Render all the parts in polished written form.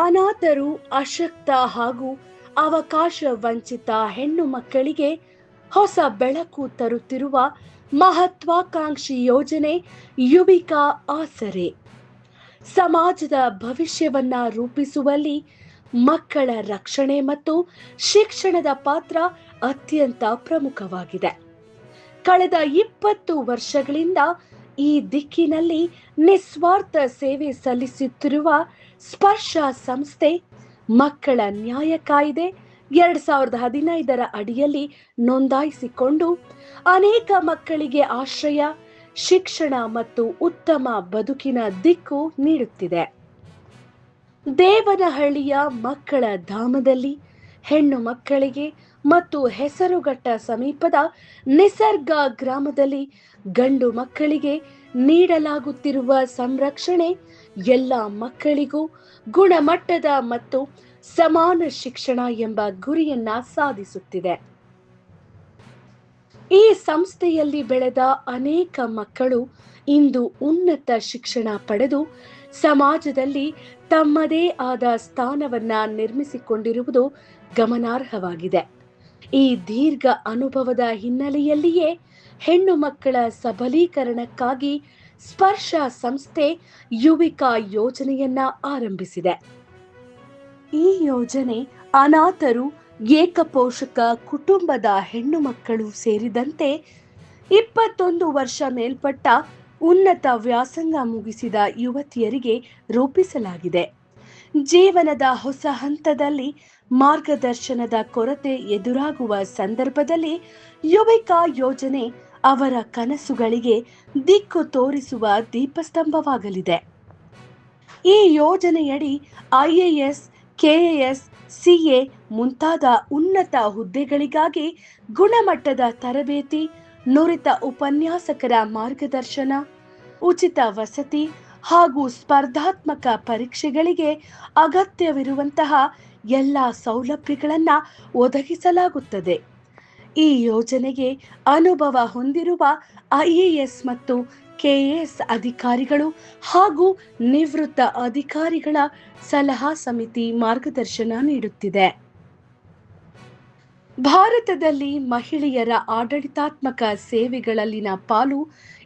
ಅನಾಥರು, ಅಶಕ್ತ ಹಾಗೂ ಅವಕಾಶ ವಂಚಿತ ಹೆಣ್ಣು ಮಕ್ಕಳಿಗೆ ಹೊಸ ಬೆಳಕು ತರುತ್ತಿರುವ ಮಹತ್ವಾಕಾಂಕ್ಷಿ ಯೋಜನೆ ಯುವಿಕಾ ಆಸರೆ. ಸಮಾಜದ ಭವಿಷ್ಯವನ್ನ ರೂಪಿಸುವಲ್ಲಿ ಮಕ್ಕಳ ರಕ್ಷಣೆ ಮತ್ತು ಶಿಕ್ಷಣದ ಪಾತ್ರ ಅತ್ಯಂತ ಪ್ರಮುಖವಾಗಿದೆ. ಕಳೆದ 20 ವರ್ಷಗಳಿಂದ ಈ ದಿಕ್ಕಿನಲ್ಲಿ ನಿಸ್ವಾರ್ಥ ಸೇವೆ ಸಲ್ಲಿಸುತ್ತಿರುವ ಸ್ಪರ್ಶ ಸಂಸ್ಥೆ ಮಕ್ಕಳ ನ್ಯಾಯ ಕಾಯ್ದೆ 2015ರ ಅಡಿಯಲ್ಲಿ ನೋಂದಾಯಿಸಿಕೊಂಡು ಅನೇಕ ಮಕ್ಕಳಿಗೆ ಆಶ್ರಯ, ಶಿಕ್ಷಣ ಮತ್ತು ಉತ್ತಮ ಬದುಕಿನ ದಿಕ್ಕು ನೀಡುತ್ತಿದೆ. ದೇವನಹಳ್ಳಿಯ ಮಕ್ಕಳ ಧಾಮದಲ್ಲಿ ಹೆಣ್ಣು ಮಕ್ಕಳಿಗೆ ಮತ್ತು ಹೆಸರುಘಟ್ಟ ಸಮೀಪದ ನಿಸರ್ಗ ಗ್ರಾಮದಲ್ಲಿ ಗಂಡು ಮಕ್ಕಳಿಗೆ ನೀಡಲಾಗುತ್ತಿರುವ ಸಂರಕ್ಷಣೆ ಎಲ್ಲ ಮಕ್ಕಳಿಗೂ ಗುಣಮಟ್ಟದ ಮತ್ತು ಸಮಾನ ಶಿಕ್ಷಣ ಎಂಬ ಗುರಿಯನ್ನ ಸಾಧಿಸುತ್ತಿದೆ. ಈ ಸಂಸ್ಥೆಯಲ್ಲಿ ಬೆಳೆದ ಅನೇಕ ಮಕ್ಕಳು ಇಂದು ಉನ್ನತ ಶಿಕ್ಷಣ ಪಡೆದು ಸಮಾಜದಲ್ಲಿ ತಮ್ಮದೇ ಆದ ಸ್ಥಾನವನ್ನ ನಿರ್ಮಿಸಿಕೊಂಡಿರುವುದು ಗಮನಾರ್ಹವಾಗಿದೆ. ಈ ದೀರ್ಘ ಅನುಭವದ ಹಿನ್ನೆಲೆಯಲ್ಲಿಯೇ ಹೆಣ್ಣು ಮಕ್ಕಳ ಸಬಲೀಕರಣಕ್ಕಾಗಿ ಸ್ಪರ್ಶ ಸಂಸ್ಥೆ ಯುವಿಕಾ ಯೋಜನೆಯನ್ನ ಆರಂಭಿಸಿದೆ. ಈ ಯೋಜನೆ ಅನಾಥರು, ಏಕಪೋಷಕ ಕುಟುಂಬದ ಹೆಣ್ಣು ಮಕ್ಕಳು ಸೇರಿದಂತೆ 21 ವರ್ಷ ಮೇಲ್ಪಟ್ಟ ಉನ್ನತ ವ್ಯಾಸಂಗ ಮುಗಿಸಿದ ಯುವತಿಯರಿಗೆ ರೂಪಿಸಲಾಗಿದೆ. ಜೀವನದ ಹೊಸ ಹಂತದಲ್ಲಿ ಮಾರ್ಗದರ್ಶನದ ಕೊರತೆ ಎದುರಾಗುವ ಸಂದರ್ಭದಲ್ಲಿ ಯುವಿಕಾ ಯೋಜನೆ ಅವರ ಕನಸುಗಳಿಗೆ ದಿಕ್ಕು ತೋರಿಸುವ ದೀಪಸ್ತಂಭವಾಗಲಿದೆ. ಈ ಯೋಜನೆಯಡಿ IAS, KAS, CA ಮುಂತಾದ ಉನ್ನತ ಹುದ್ದೆಗಳಿಗಾಗಿ ಗುಣಮಟ್ಟದ ತರಬೇತಿ, ನುರಿತ ಉಪನ್ಯಾಸಕರ ಮಾರ್ಗದರ್ಶನ, ಉಚಿತ ವಸತಿ ಹಾಗೂ ಸ್ಪರ್ಧಾತ್ಮಕ ಪರೀಕ್ಷೆಗಳಿಗೆ ಅಗತ್ಯವಿರುವಂತಹ ಎಲ್ಲ ಸೌಲಭ್ಯಗಳನ್ನು ಒದಗಿಸಲಾಗುತ್ತದೆ. ಈ ಯೋಜನೆಗೆ ಅನುಭವ ಹೊಂದಿರುವ IAS ಮತ್ತು KAS ಅಧಿಕಾರಿಗಳು ಹಾಗೂ ನಿವೃತ್ತ ಅಧಿಕಾರಿಗಳ ಸಲಹಾ ಸಮಿತಿ ಮಾರ್ಗದರ್ಶನ ನೀಡುತ್ತಿದೆ. ಭಾರತದಲ್ಲಿ ಮಹಿಳೆಯರ ಆಡಳಿತಾತ್ಮಕ ಸೇವೆಗಳಲ್ಲಿನ ಪಾಲು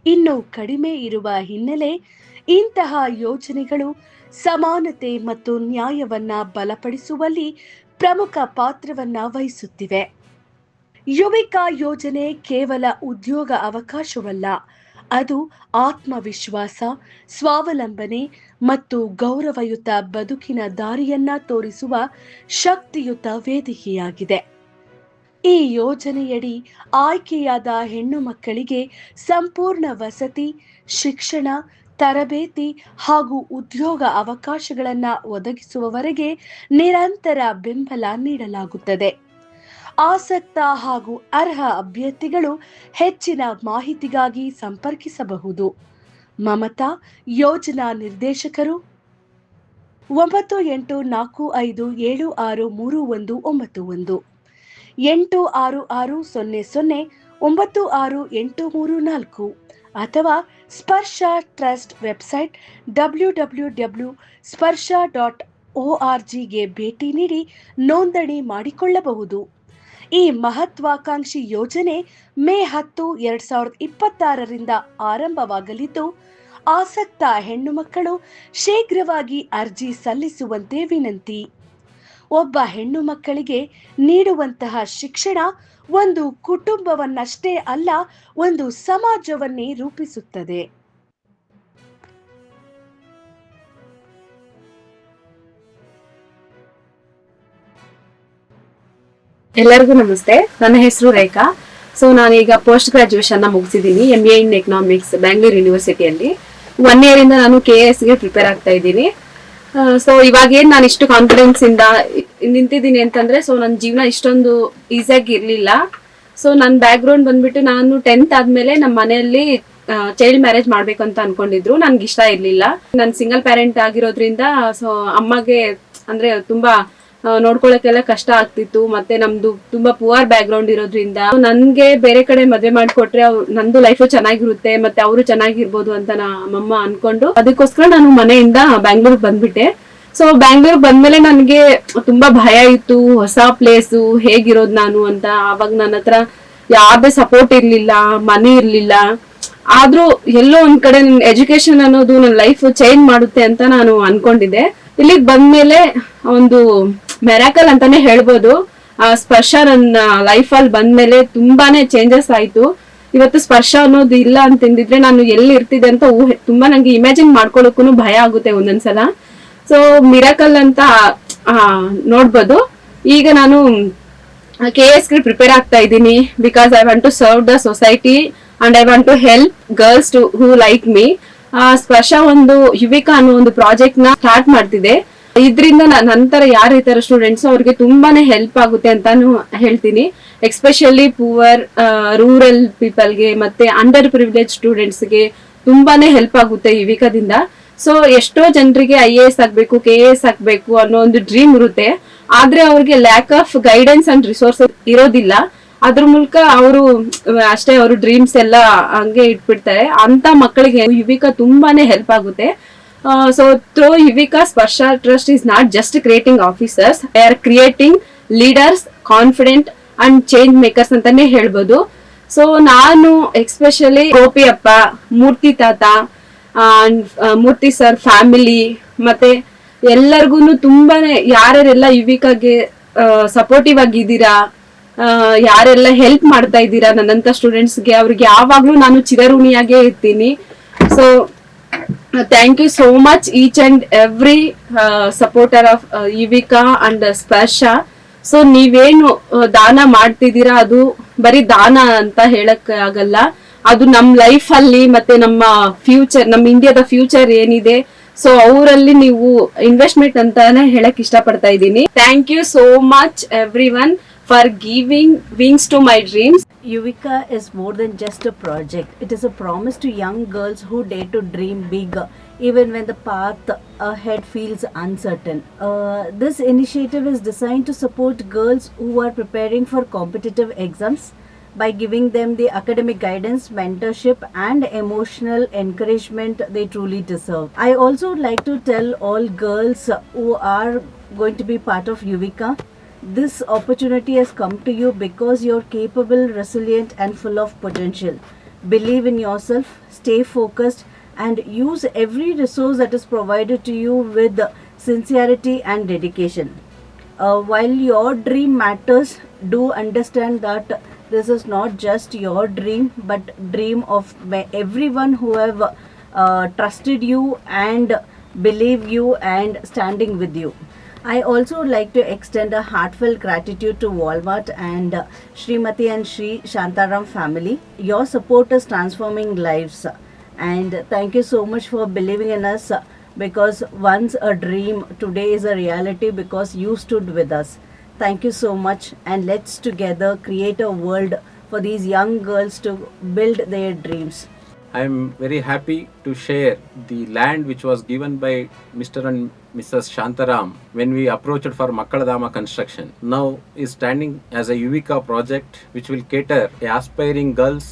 ಇನ್ನೂ ಕಡಿಮೆ ಇರುವ ಹಿನ್ನೆಲೆ ಇಂತಹ ಯೋಜನೆಗಳು ಸಮಾನತೆ ಮತ್ತು ನ್ಯಾಯವನ್ನ ಬಲಪಡಿಸುವಲ್ಲಿ ಪ್ರಮುಖ ಪಾತ್ರವನ್ನ ವಹಿಸುತ್ತಿವೆ. ಯುವಿಕಾ ಯೋಜನೆ ಕೇವಲ ಉದ್ಯೋಗ ಅವಕಾಶವಲ್ಲ, ಅದು ಆತ್ಮವಿಶ್ವಾಸ, ಸ್ವಾವಲಂಬನೆ ಮತ್ತು ಗೌರವಯುತ ಬದುಕಿನ ದಾರಿಯನ್ನ ತೋರಿಸುವ ಶಕ್ತಿಯುತ ವೇದಿಕೆಯಾಗಿದೆ. ಈ ಯೋಜನೆಯಡಿ ಆಯ್ಕೆಯಾದ ಹೆಣ್ಣು ಮಕ್ಕಳಿಗೆ ಸಂಪೂರ್ಣ ವಸತಿ, ಶಿಕ್ಷಣ, ತರಬೇತಿ ಹಾಗೂ ಉದ್ಯೋಗ ಅವಕಾಶಗಳನ್ನು ಒದಗಿಸುವವರೆಗೆ ನಿರಂತರ ಬೆಂಬಲ ನೀಡಲಾಗುತ್ತದೆ. ಆಸಕ್ತ ಹಾಗೂ ಅರ್ಹ ಅಭ್ಯರ್ಥಿಗಳು ಹೆಚ್ಚಿನ ಮಾಹಿತಿಗಾಗಿ ಸಂಪರ್ಕಿಸಬಹುದು. ಮಮತಾ, ಯೋಜನಾ ನಿರ್ದೇಶಕರು 9845763191, 8660096834 ಅಥವಾ ಸ್ಪರ್ಶ ಟ್ರಸ್ಟ್ ವೆಬ್ಸೈಟ್ www.sparsha.org ಭೇಟಿ ನೀಡಿ ನೋಂದಣಿ ಮಾಡಿಕೊಳ್ಳಬಹುದು. ಈ ಮಹತ್ವಾಕಾಂಕ್ಷಿ ಯೋಜನೆ ಮೇ 10, 2026ರಿಂದ ಆರಂಭವಾಗಲಿದ್ದು, ಆಸಕ್ತ ಹೆಣ್ಣು ಮಕ್ಕಳು ಶೀಘ್ರವಾಗಿ ಅರ್ಜಿ ಸಲ್ಲಿಸುವಂತೆ ವಿನಂತಿ. ಒಬ್ಬ ಹೆಣ್ಣು ಮಕ್ಕಳಿಗೆ ನೀಡುವಂತಹ ಶಿಕ್ಷಣ ಒಂದು ಕುಟುಂಬವನ್ನಷ್ಟೇ ಅಲ್ಲ, ಒಂದು ಸಮಾಜವನ್ನೇ ರೂಪಿಸುತ್ತದೆ. ಎಲ್ಲರಿಗೂ ನಮಸ್ತೆ. ನನ್ನ ಹೆಸರು ರೇಖಾ. ನಾನೀಗ ಪೋಸ್ಟ್ ಗ್ರಾಜುಯೇಷನ್ ಮುಗಿಸಿದ್ದೀನಿ, MA ಇನ್ ಎಕನಾಮಿಕ್ಸ್ ಬ್ಯಾಂಗ್ಳೂರ್ ಯೂನಿವರ್ಸಿಟಿಯಲ್ಲಿ. 1 year ಇಂದ ನಾನು KAS ಗೆ ಪ್ರಿಪೇರ್ ಆಗ್ತಾ ಇದ್ದೀನಿ. ಇವಾಗ ಏನ್ ನಾನು ಇಷ್ಟು ಕಾನ್ಫಿಡೆನ್ಸ್ ಇಂದ ನಿಂತಿದ್ದೀನಿ ಅಂತಂದ್ರೆ, ನನ್ನ ಜೀವನ ಇಷ್ಟೊಂದು ಈಸಿಯಾಗಿ ಇರ್ಲಿಲ್ಲ. ನನ್ನ ಬ್ಯಾಕ್ ಗ್ರೌಂಡ್ ಬಂದ್ಬಿಟ್ಟು, ನಾನು 10th ಆದ್ಮೇಲೆ ನಮ್ಮ ಮನೆಯಲ್ಲಿ ಚೈಲ್ಡ್ ಮ್ಯಾರೇಜ್ ಮಾಡ್ಬೇಕು ಅಂತ ಅನ್ಕೊಂಡಿದ್ರು. ನನ್ಗೆ ಇಷ್ಟ ಇರ್ಲಿಲ್ಲ. ನಾನು ಸಿಂಗಲ್ ಪ್ಯಾರೆಂಟ್ ಆಗಿರೋದ್ರಿಂದ ಅಮ್ಮಗೆ ಅಂದ್ರೆ ತುಂಬಾ ನೋಡ್ಕೊಳಕ್ಕೆಲ್ಲ ಕಷ್ಟ ಆಗ್ತಿತ್ತು. ಮತ್ತೆ ನಮ್ದು ತುಂಬಾ ಪುವರ್ ಬ್ಯಾಕ್ ಗ್ರೌಂಡ್ ಇರೋದ್ರಿಂದ ನನ್ಗೆ ಬೇರೆ ಕಡೆ ಮದ್ವೆ ಮಾಡ್ಕೊಟ್ರೆ ನಂದು ಲೈಫ್ ಚೆನ್ನಾಗಿರುತ್ತೆ, ಮತ್ತೆ ಅವರು ಚೆನ್ನಾಗಿರ್ಬೋದು ಅಂತ ನಮ್ಮಮ್ಮ ಅನ್ಕೊಂಡು, ಅದಕ್ಕೋಸ್ಕರ ನಾನು ಮನೆಯಿಂದ ಬ್ಯಾಂಗ್ಳೂರ್ ಬಂದ್ಬಿಟ್ಟೆ. ಸೊ ಬ್ಯಾಂಗ್ಳೂರ್ ಬಂದ್ಮೇಲೆ ನನಗೆ ತುಂಬಾ ಭಯ ಇತ್ತು, ಹೊಸ ಪ್ಲೇಸು ಹೇಗಿರೋದು ನಾನು ಅಂತ. ಅವಾಗ ನನ್ನ ಹತ್ರ ಯಾವ್ದೇ ಸಪೋರ್ಟ್ ಇರ್ಲಿಲ್ಲ, ಮನಿ ಇರ್ಲಿಲ್ಲ. ಆದ್ರೂ ಎಲ್ಲೋ ಒಂದ್ ಕಡೆ ನನ್ ಎಜುಕೇಶನ್ ಅನ್ನೋದು ನನ್ನ ಲೈಫ್ ಚೇಂಜ್ ಮಾಡುತ್ತೆ ಅಂತ ನಾನು ಅನ್ಕೊಂಡಿದ್ದೆ. ಇಲ್ಲಿಗೆ ಬಂದ್ಮೇಲೆ ಒಂದು ಮೆರಾಕಲ್ ಅಂತಾನೆ ಹೇಳ್ಬೋದು. ಆ ಸ್ಪರ್ಶ ನನ್ನ ಲೈಫ್ ಅಲ್ಲಿ ಬಂದ್ಮೇಲೆ ತುಂಬಾನೇ ಚೇಂಜಸ್ ಆಯ್ತು. ಇವತ್ತು ಸ್ಪರ್ಶ ಅನ್ನೋದು ಇಲ್ಲ ಅಂತಂದಿದ್ರೆ ನಾನು ಎಲ್ಲಿ ಇರ್ತಿದ್ದೆ ಅಂತ ತುಂಬಾ ನಂಗೆ ಇಮ್ಯಾಜಿನ್ ಮಾಡ್ಕೊಳಕ್ಕೂ ಭಯ ಆಗುತ್ತೆ ಒಂದೊಂದ್ಸಲ. ಸೊ ಮಿರಾಕಲ್ ಅಂತ ನೋಡ್ಬೋದು. ಈಗ ನಾನು KS ಗೆ ಪ್ರಿಪೇರ್ ಆಗ್ತಾ ಇದ್ದೀನಿ, because I want to serve the society and I want to help girls to who like me. Sparsha ಒಂದು ಯುವಿಕಾ ಅನ್ನೋ ಒಂದು ಪ್ರಾಜೆಕ್ಟ್ ನ ಸ್ಟಾರ್ಟ್ ಮಾಡ್ತಿದೆ. ಇದರಿಂದ ನಂತರ ಯಾರು ಇರ್ತಾರ ಸ್ಟೂಡೆಂಟ್ಸ್ ಅವ್ರಿಗೆ ತುಂಬಾನೇ ಹೆಲ್ಪ್ ಆಗುತ್ತೆ ಅಂತಾನು ಹೇಳ್ತೀನಿ. ಎಸ್ಪೆಷಲಿ ಪೂವರ್ ರೂರಲ್ ಪೀಪಲ್ಗೆ ಮತ್ತೆ ಅಂಡರ್ ಪ್ರಿವಿಲೇಜ್ ಸ್ಟೂಡೆಂಟ್ಸ್ಗೆ ತುಂಬಾನೇ ಹೆಲ್ಪ್ ಆಗುತ್ತೆ ಯುವಿಕಾದಿಂದ. ಸೊ ಎಷ್ಟೋ ಜನರಿಗೆ IAS ಆಗ್ಬೇಕು, KS ಆಗ್ಬೇಕು ಅನ್ನೋ ಒಂದು ಡ್ರೀಮ್ ಇರುತ್ತೆ. ಆದ್ರೆ ಅವ್ರಿಗೆ lack of guidance and resources ಇರೋದಿಲ್ಲ. ಅದ್ರ ಮೂಲಕ ಅವರು ಅಷ್ಟೇ ಅವ್ರ ಡ್ರೀಮ್ಸ್ ಎಲ್ಲ ಹಂಗೆ ಇಟ್ಬಿಡ್ತಾರೆ. ಅಂತ ಮಕ್ಕಳಿಗೆ ಯುವಿಕಾ ತುಂಬಾನೇ ಹೆಲ್ಪ್ ಆಗುತ್ತೆ. ಸೊ ಥ್ರೂ ಯುವಿಕಾ ಸ್ಪರ್ಶ trust is not just creating officers, they are creating leaders, confident and change makers ಅಂತಾನೆ ಹೇಳ್ಬೋದು. ಸೊ ನಾನು ಎಸ್ಪೆಷಲಿ ಗೋಪಿ ಅಪ್ಪ, ಮೂರ್ತಿ ತಾತ, ಮೂರ್ತಿ ಸರ್ ಫ್ಯಾಮಿಲಿ ಮತ್ತೆ ಎಲ್ಲರಿಗೂ ತುಂಬಾನೇ ಯಾರ್ಯಾರೆಲ್ಲ ಯುವಿಕಾಗೆ ಸಪೋರ್ಟಿವ್ ಆಗಿದ್ದೀರಾ, ಯಾರೆಲ್ಲ ಹೆಲ್ಪ್ ಮಾಡ್ತಾ ಇದ್ದೀರಾ ನನ್ನಂತ ಸ್ಟೂಡೆಂಟ್ಸ್ಗೆ, ಅವ್ರಿಗೆ ಯಾವಾಗ್ಲೂ ನಾನು ಚಿರಋಣಿಯಾಗೇ ಇರ್ತೀನಿ. So thank you so much each and every supporter of Yuvika and Sparsha. So ನೀವೇನು ದಾನ ಮಾಡ್ತಿದ್ದೀರಾ ಅದು ಬರೀ ದಾನ ಅಂತ ಹೇಳಕ್ ಆಗಲ್ಲ, ಅದು ನಮ್ ಲೈಫ್ ಅಲ್ಲಿ ಮತ್ತೆ ನಮ್ಮ ಫ್ಯೂಚರ್, ನಮ್ಮ ಇಂಡಿಯಾದ ಫ್ಯೂಚರ್ ಏನಿದೆ ಸೊ ಅವರಲ್ಲಿ ನೀವು ಇನ್ವೆಸ್ಟ್ಮೆಂಟ್ ಅಂತಾನೆ ಹೇಳಕ್ ಇಷ್ಟಪಡ್ತಾ ಇದ್ದೀನಿ. Thank you so much everyone for giving wings to my dreams. Yuvika is more than just a project. It is a promise to young girls who dare to dream big even when the path ahead feels uncertain. This initiative is designed to support girls who are preparing for competitive exams by giving them the academic guidance, mentorship and emotional encouragement they truly deserve. I also would like to tell all girls who are going to be part of Yuvika, this opportunity has come to you because you're capable, resilient and full of potential. Believe in yourself, stay focused and use every resource that is provided to you with sincerity and dedication. While your dream matters, do understand that this is not just your dream but dream of everyone who have trusted you and believe you and standing with you. I also would like to extend a heartfelt gratitude to Walmart and Srimati and Shri Shantaram family. Your support is transforming lives and thank you so much for believing in us, because once a dream, today is a reality because you stood with us. Thank you so much and let's together create a world for these young girls to build their dreams. I am very happy to share the land which was given by Mr. and Mrs. Shantaram when we approached for Makkaladama construction. Now is standing as a Yuvika project which will cater aspiring girls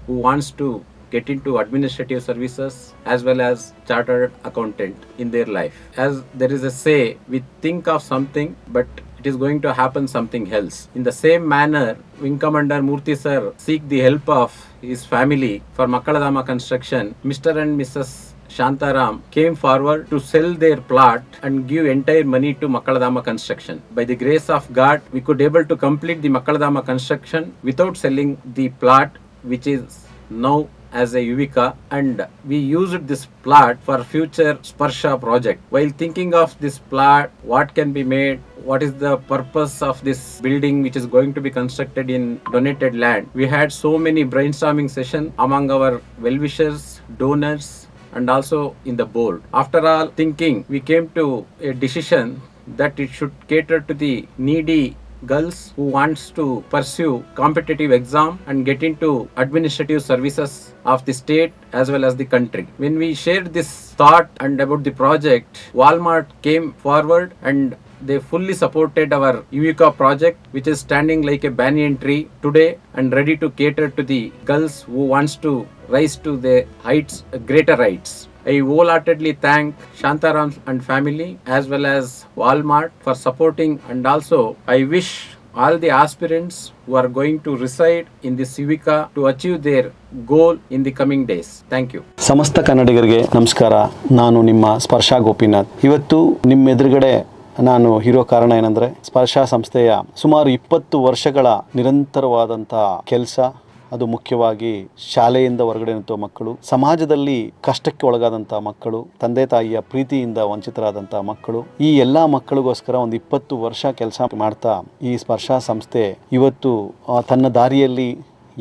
who wants to get into administrative services as well as chartered accountant in their life. As there is a say, we think of something but it is going to happen something else. In the same manner, Wing Commander Murthy sir seek the help of his family for Makkaladama construction. Mr. and Mrs. Shantaram came forward to sell their plot and give entire money to Makkaladama construction. By the grace of God, we could able to complete the Makkaladama construction without selling the plot, which is now as a Yuvika, and we used this plot for future Sparsha project. While thinking of this plot, what can be made, what is the purpose of this building which is going to be constructed in donated land, we had so many brainstorming sessions among our well-wishers, donors and also in the board. After all thinking, we came to a decision that it should cater to the needy girls who wants to pursue competitive exam and get into administrative services of the state as well as the country. When we shared this thought and about the project, Walmart came forward and they fully supported our Yuvika project, which is standing like a banyan tree today and ready to cater to the girls who wants to rise to the heights, greater heights. I wholeheartedly thank Shantaram and family as well as Walmart for supporting, and also I wish all the aspirants who are going to reside in the Civica to achieve their goal in the coming days. Thank you. ಸಮಸ್ತ ಕನ್ನಡಿಗರಿಗೆ ನಮಸ್ಕಾರ. ನಾನು ನಿಮ್ಮ ಸ್ಪರ್ಶ ಗೋಪಿನಾಥ್. ಇವತ್ತು ನಿಮ್ಮ ಎದುರುಗಡೆ ನಾನು ಇರೋ ಕಾರಣ ಏನಂದರೆ, ಸ್ಪರ್ಶ ಸಂಸ್ಥೆಯ ಸುಮಾರು 20 ವರ್ಷಗಳ ನಿರಂತರವಾದಂಥ ಕೆಲಸ, ಅದು ಮುಖ್ಯವಾಗಿ ಶಾಲೆಯಿಂದ ಹೊರಗಡೆ ನಿಂತ ಮಕ್ಕಳು, ಸಮಾಜದಲ್ಲಿ ಕಷ್ಟಕ್ಕೆ ಒಳಗಾದಂಥ ಮಕ್ಕಳು, ತಂದೆ ತಾಯಿಯ ಪ್ರೀತಿಯಿಂದ ವಂಚಿತರಾದಂಥ ಮಕ್ಕಳು, ಈ ಎಲ್ಲ ಮಕ್ಕಳಿಗೋಸ್ಕರ ಒಂದು 20 ವರ್ಷ ಕೆಲಸ ಮಾಡ್ತಾ ಈ ಸ್ಪರ್ಶ ಸಂಸ್ಥೆ ಇವತ್ತು ತನ್ನ ದಾರಿಯಲ್ಲಿ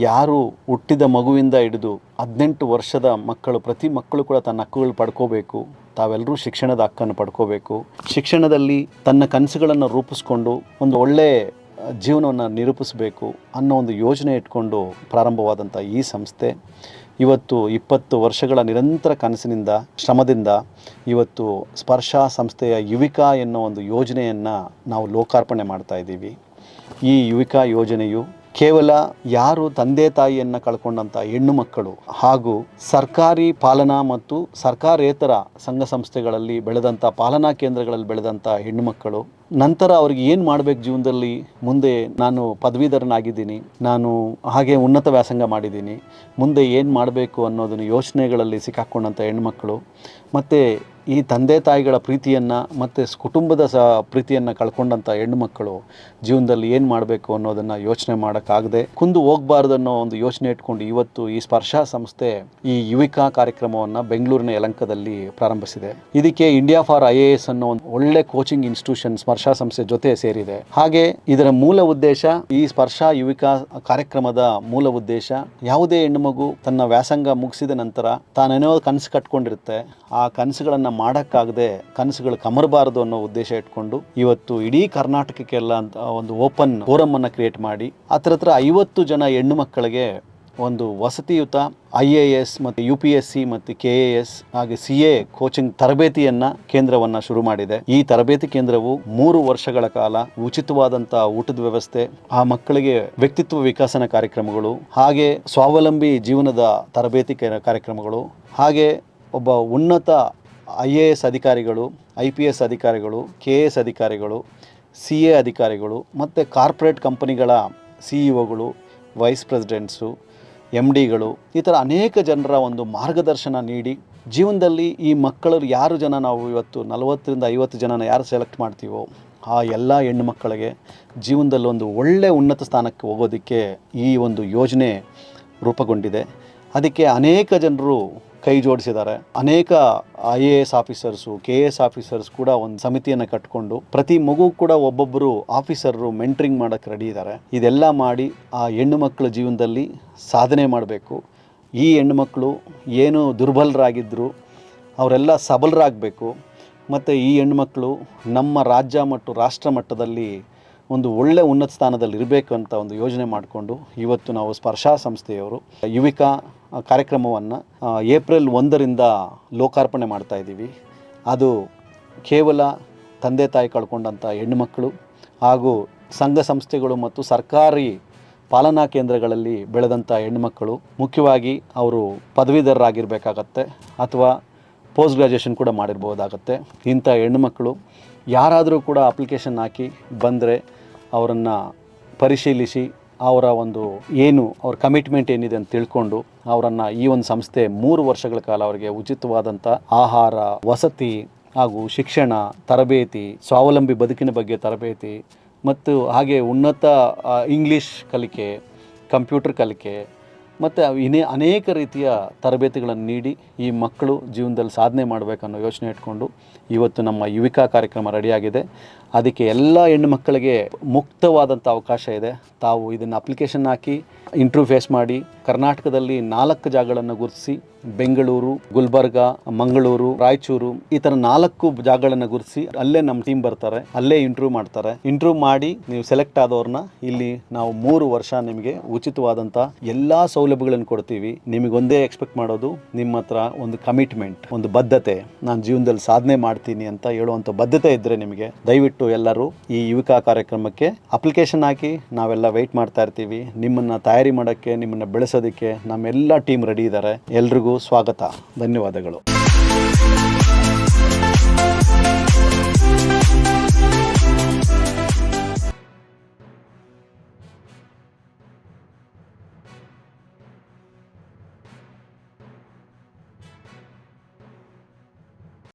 ಯಾರು ಹುಟ್ಟಿದ ಮಗುವಿಂದ ಹಿಡಿದು 18 ವರ್ಷದ ಮಕ್ಕಳು, ಪ್ರತಿ ಮಕ್ಕಳು ಕೂಡ ತನ್ನ ಹಕ್ಕುಗಳು ಪಡ್ಕೋಬೇಕು, ತಾವೆಲ್ಲರೂ ಶಿಕ್ಷಣದ ಹಕ್ಕನ್ನು ಪಡ್ಕೋಬೇಕು, ಶಿಕ್ಷಣದಲ್ಲಿ ತನ್ನ ಕನಸುಗಳನ್ನು ರೂಪಿಸ್ಕೊಂಡು ಒಂದು ಒಳ್ಳೆ ಜೀವನವನ್ನು ನಿರೂಪಿಸಬೇಕು ಅನ್ನೋ ಒಂದು ಯೋಜನೆ ಇಟ್ಕೊಂಡು ಪ್ರಾರಂಭವಾದಂಥ ಈ ಸಂಸ್ಥೆ ಇವತ್ತು 20 ವರ್ಷಗಳ ನಿರಂತರ ಕನಸಿನಿಂದ, ಶ್ರಮದಿಂದ ಇವತ್ತು ಸ್ಪರ್ಶ ಸಂಸ್ಥೆಯ ಯುವಿಕಾ ಎನ್ನೋ ಒಂದು ಯೋಜನೆಯನ್ನು ನಾವು ಲೋಕಾರ್ಪಣೆ ಮಾಡ್ತಾ ಇದ್ದೀವಿ. ಈ ಯುವಿಕಾ ಯೋಜನೆಯು ಕೇವಲ ಯಾರು ತಂದೆ ತಾಯಿಯನ್ನು ಕಳ್ಕೊಂಡಂಥ ಹೆಣ್ಣು ಮಕ್ಕಳು ಹಾಗೂ ಸರ್ಕಾರಿ ಪಾಲನಾ ಮತ್ತು ಸರ್ಕಾರೇತರ ಸಂಘ ಸಂಸ್ಥೆಗಳಲ್ಲಿ ಬೆಳೆದಂಥ ಪಾಲನಾ ಕೇಂದ್ರಗಳಲ್ಲಿ ಬೆಳೆದಂಥ ಹೆಣ್ಣು ಮಕ್ಕಳು, ನಂತರ ಅವ್ರಿಗೆ ಏನು ಮಾಡಬೇಕು ಜೀವನದಲ್ಲಿ, ಮುಂದೆ ನಾನು ಪದವೀಧರನಾಗಿದ್ದೀನಿ, ನಾನು ಹಾಗೆ ಉನ್ನತ ವ್ಯಾಸಂಗ ಮಾಡಿದ್ದೀನಿ, ಮುಂದೆ ಏನು ಮಾಡಬೇಕು ಅನ್ನೋದನ್ನು ಯೋಚನೆಗಳಲ್ಲಿ ಸಿಕ್ಕಾಕೊಂಡಂಥ ಹೆಣ್ಮಕ್ಳು, ಮತ್ತು ಈ ತಂದೆ ತಾಯಿಗಳ ಪ್ರೀತಿಯನ್ನು ಮತ್ತು ಕುಟುಂಬದ ಪ್ರೀತಿಯನ್ನು ಕಳ್ಕೊಂಡಂಥ ಹೆಣ್ಣುಮಕ್ಕಳು ಜೀವನದಲ್ಲಿ ಏನು ಮಾಡಬೇಕು ಅನ್ನೋದನ್ನು ಯೋಚನೆ ಮಾಡೋಕ್ಕಾಗದೆ ಕುಂದು ಹೋಗಬಾರ್ದು ಅನ್ನೋ ಒಂದು ಯೋಚನೆ ಇಟ್ಕೊಂಡು ಇವತ್ತು ಈ ಸ್ಪರ್ಶ ಸಂಸ್ಥೆ ಈ ಯುವಿಕಾ ಕಾರ್ಯಕ್ರಮವನ್ನು ಬೆಂಗಳೂರಿನ ಯಲಹಂಕದಲ್ಲಿ ಪ್ರಾರಂಭಿಸಿದೆ. ಇದಕ್ಕೆ ಇಂಡಿಯಾ ಫಾರ್ IAS ಅನ್ನೋ ಒಂದು ಒಳ್ಳೆ ಕೋಚಿಂಗ್ ಇನ್ಸ್ಟಿಟ್ಯೂಷನ್ ಸ್ಪರ್ಶ ಸಂಸ್ಥೆ ಜೊತೆ ಸೇರಿದೆ. ಹಾಗೆ ಇದರ ಮೂಲ ಉದ್ದೇಶ, ಈ ಸ್ಪರ್ಶ ಯುವಿಕಾ ಕಾರ್ಯಕ್ರಮದ ಮೂಲ ಉದ್ದೇಶ, ಯಾವುದೇ ಹೆಣ್ಣುಮಗು ತನ್ನ ವ್ಯಾಸಂಗ ಮುಗಿಸಿದ ನಂತರ ತಾನೇನೋ ಕನಸು ಕಟ್ಕೊಂಡಿರುತ್ತೆ, ಆ ಕನಸುಗಳನ್ನು ಮಾಡೋಕ್ಕಾಗದೆ ಕನಸುಗಳು ಕಮರಬಾರದು ಅನ್ನೋ ಉದ್ದೇಶ ಇಟ್ಕೊಂಡು ಇವತ್ತು ಇಡೀ ಕರ್ನಾಟಕಕ್ಕೆಲ್ಲ ಅಂತ ಒಂದು ಓಪನ್ ಫೋರಮ್ ಅನ್ನು ಕ್ರಿಯೇಟ್ ಮಾಡಿ ಹತ್ರ 50 ಜನ ಹೆಣ್ಣು ಮಕ್ಕಳಿಗೆ ಒಂದು ವಸತಿಯುತ IAS ಮತ್ತು UPSC ಮತ್ತು KAS ಹಾಗೆ CA ಕೋಚಿಂಗ್ ತರಬೇತಿಯನ್ನು ಕೇಂದ್ರವನ್ನು ಶುರು ಮಾಡಿದೆ. ಈ ತರಬೇತಿ ಕೇಂದ್ರವು 3 ವರ್ಷಗಳ ಕಾಲ ಉಚಿತವಾದಂಥ ಊಟದ ವ್ಯವಸ್ಥೆ, ಆ ಮಕ್ಕಳಿಗೆ ವ್ಯಕ್ತಿತ್ವ ವಿಕಸನ ಕಾರ್ಯಕ್ರಮಗಳು, ಹಾಗೆ ಸ್ವಾವಲಂಬಿ ಜೀವನದ ತರಬೇತಿ ಕಾರ್ಯಕ್ರಮಗಳು, ಹಾಗೆ ಒಬ್ಬ ಉನ್ನತ IAS ಅಧಿಕಾರಿಗಳು, IPS ಅಧಿಕಾರಿಗಳು, KS ಅಧಿಕಾರಿಗಳು, CA ಅಧಿಕಾರಿಗಳು ಮತ್ತು ಕಾರ್ಪೊರೇಟ್ ಕಂಪನಿಗಳ CEO ಗಳು, ವೈಸ್ ಪ್ರೆಸಿಡೆಂಟ್ಸು, MDಗಳು, ಈ ಥರ ಅನೇಕ ಜನರ ಒಂದು ಮಾರ್ಗದರ್ಶನ ನೀಡಿ ಜೀವನದಲ್ಲಿ ಈ ಮಕ್ಕಳು ಯಾರು ಜನ ನಾವು ಇವತ್ತು 40ರಿಂದ 50 ಜನನ ಯಾರು ಸೆಲೆಕ್ಟ್ ಮಾಡ್ತೀವೋ ಆ ಎಲ್ಲ ಹೆಣ್ಣು ಮಕ್ಕಳಿಗೆ ಜೀವನದಲ್ಲಿ ಒಂದು ಒಳ್ಳೆಯ ಉನ್ನತ ಸ್ಥಾನಕ್ಕೆ ಹೋಗೋದಕ್ಕೆ ಈ ಒಂದು ಯೋಜನೆ ರೂಪುಗೊಂಡಿದೆ. ಅದಕ್ಕೆ ಅನೇಕ ಜನರು ಕೈ ಜೋಡಿಸಿದ್ದಾರೆ. ಅನೇಕ IAS ಆಫೀಸರ್ಸು, KS ಆಫೀಸರ್ಸ್ ಕೂಡ ಒಂದು ಸಮಿತಿಯನ್ನು ಕಟ್ಕೊಂಡು ಪ್ರತಿ ಮಗು ಕೂಡ ಒಬ್ಬೊಬ್ಬರು ಆಫೀಸರು ಮೆಂಟ್ರಿಂಗ್ ಮಾಡೋಕ್ಕೆ ರೆಡಿ ಇದ್ದಾರೆ. ಇದೆಲ್ಲ ಮಾಡಿ ಆ ಹೆಣ್ಣು ಮಕ್ಕಳ ಜೀವನದಲ್ಲಿ ಸಾಧನೆ ಮಾಡಬೇಕು. ಈ ಹೆಣ್ಣುಮಕ್ಕಳು ಏನು ದುರ್ಬಲರಾಗಿದ್ದರು ಅವರೆಲ್ಲ ಸಬಲರಾಗಬೇಕು. ಮತ್ತು ಈ ಹೆಣ್ಣುಮಕ್ಕಳು ನಮ್ಮ ರಾಜ್ಯ ಮತ್ತು ರಾಷ್ಟ್ರ ಮಟ್ಟದಲ್ಲಿ ಒಂದು ಒಳ್ಳೆ ಉನ್ನತ ಸ್ಥಾನದಲ್ಲಿ ಇರಬೇಕು ಅಂತ ಒಂದು ಯೋಜನೆ ಮಾಡಿಕೊಂಡು ಇವತ್ತು ನಾವು ಸ್ಪರ್ಶ ಸಂಸ್ಥೆಯವರು ಯುವಿಕಾ ಕಾರ್ಯಕ್ರಮವನ್ನು ಏಪ್ರಿಲ್ 1ರಿಂದ ಲೋಕಾರ್ಪಣೆ ಮಾಡ್ತಾ ಇದ್ದೀವಿ. ಅದು ಕೇವಲ ತಂದೆ ತಾಯಿ ಕಳ್ಕೊಂಡಂಥ ಹೆಣ್ಣುಮಕ್ಕಳು ಹಾಗೂ ಸಂಘ ಸಂಸ್ಥೆಗಳು ಮತ್ತು ಸರ್ಕಾರಿ ಪಾಲನಾ ಕೇಂದ್ರಗಳಲ್ಲಿ ಬೆಳೆದಂಥ ಹೆಣ್ಣುಮಕ್ಕಳು, ಮುಖ್ಯವಾಗಿ ಅವರು ಪದವೀಧರರಾಗಿರಬೇಕಾಗತ್ತೆ ಅಥವಾ ಪೋಸ್ಟ್ ಗ್ರ್ಯಾಜುಯೇಷನ್ ಕೂಡ ಮಾಡಿರ್ಬೋದಾಗತ್ತೆ. ಇಂಥ ಹೆಣ್ಣುಮಕ್ಕಳು ಯಾರಾದರೂ ಕೂಡ ಅಪ್ಲಿಕೇಶನ್ ಹಾಕಿ ಬಂದರೆ ಅವರನ್ನು ಪರಿಶೀಲಿಸಿ ಅವರ ಒಂದು ಏನು ಅವ್ರ ಕಮಿಟ್ಮೆಂಟ್ ಏನಿದೆ ಅಂತ ತಿಳ್ಕೊಂಡು ಅವರನ್ನು ಈ ಒಂದು ಸಂಸ್ಥೆ 3 ವರ್ಷಗಳ ಕಾಲ ಅವರಿಗೆ ಉಚಿತವಾದಂಥ ಆಹಾರ, ವಸತಿ ಹಾಗೂ ಶಿಕ್ಷಣ, ತರಬೇತಿ, ಸ್ವಾವಲಂಬಿ ಬದುಕಿನ ಬಗ್ಗೆ ತರಬೇತಿ ಮತ್ತು ಹಾಗೆ ಉನ್ನತ ಇಂಗ್ಲೀಷ್ ಕಲಿಕೆ, ಕಂಪ್ಯೂಟರ್ ಕಲಿಕೆ ಮತ್ತು ಅನೇಕ ರೀತಿಯ ತರಬೇತಿಗಳನ್ನು ನೀಡಿ ಈ ಮಕ್ಕಳು ಜೀವನದಲ್ಲಿ ಸಾಧನೆ ಮಾಡಬೇಕನ್ನೋ ಯೋಚನೆ ಇಟ್ಕೊಂಡು ಇವತ್ತು ನಮ್ಮ ಯುವಿಕಾ ಕಾರ್ಯಕ್ರಮ ರೆಡಿಯಾಗಿದೆ. ಅದಕ್ಕೆ ಎಲ್ಲ ಹೆಣ್ಣು ಮಕ್ಕಳಿಗೆ ಮುಕ್ತವಾದಂಥ ಅವಕಾಶ ಇದೆ. ತಾವು ಇದನ್ನು ಅಪ್ಲಿಕೇಶನ್ ಹಾಕಿ ಇಂಟರ್ವ್ಯೂ ಫೇಸ್ ಮಾಡಿ ಕರ್ನಾಟಕದಲ್ಲಿ 4 ಜಾಗಗಳನ್ನು ಗುರುತಿಸಿ ಬೆಂಗಳೂರು, ಗುಲ್ಬರ್ಗ, ಮಂಗಳೂರು, ರಾಯಚೂರು ಈ ಥರ 4 ಜಾಗಗಳನ್ನು ಗುರುತಿಸಿ ಅಲ್ಲೇ ನಮ್ಮ ಟೀಮ್ ಬರ್ತಾರೆ, ಅಲ್ಲೇ ಇಂಟರ್ವ್ಯೂ ಮಾಡ್ತಾರೆ. ಇಂಟರ್ವ್ಯೂ ಮಾಡಿ ನೀವು ಸೆಲೆಕ್ಟ್ ಆದವ್ರನ್ನ ಇಲ್ಲಿ ನಾವು 3 ವರ್ಷ ನಿಮಗೆ ಉಚಿತವಾದಂಥ ಎಲ್ಲ ಸೌಲಭ್ಯಗಳನ್ನು ಕೊಡ್ತೀವಿ. ನಿಮಗೊಂದೇ ಎಕ್ಸ್ಪೆಕ್ಟ್ ಮಾಡೋದು ನಿಮ್ಮ ಹತ್ರ ಒಂದು ಕಮಿಟ್ಮೆಂಟ್, ಒಂದು ಬದ್ಧತೆ, ನಾನು ಜೀವನದಲ್ಲಿ ಸಾಧನೆ ಮಾಡ್ತೀನಿ ಅಂತ ಹೇಳುವಂಥ ಬದ್ಧತೆ ಇದ್ದರೆ ನಿಮಗೆ ದಯವಿಟ್ಟು ಎಲ್ಲರೂ ಈ ಯುವಿಕಾ ಕಾರ್ಯಕ್ರಮಕ್ಕೆ ಅಪ್ಲಿಕೇಶನ್ ಹಾಕಿ ನಾವೆಲ್ಲ ವೆಯ್ಟ್ ಮಾಡ್ತಾ ಇರ್ತೀವಿ. ನಿಮ್ಮನ್ನು ತಯಾರಿ ಮಾಡೋಕ್ಕೆ, ನಿಮ್ಮನ್ನು ಬೆಳೆಸೋದಕ್ಕೆ ನಮ್ಮೆಲ್ಲ ಟೀಮ್ ರೆಡಿ ಇದ್ದಾರೆ. ಎಲ್ರಿಗೂ ಸ್ವಾಗತ. ಧನ್ಯವಾದಗಳು.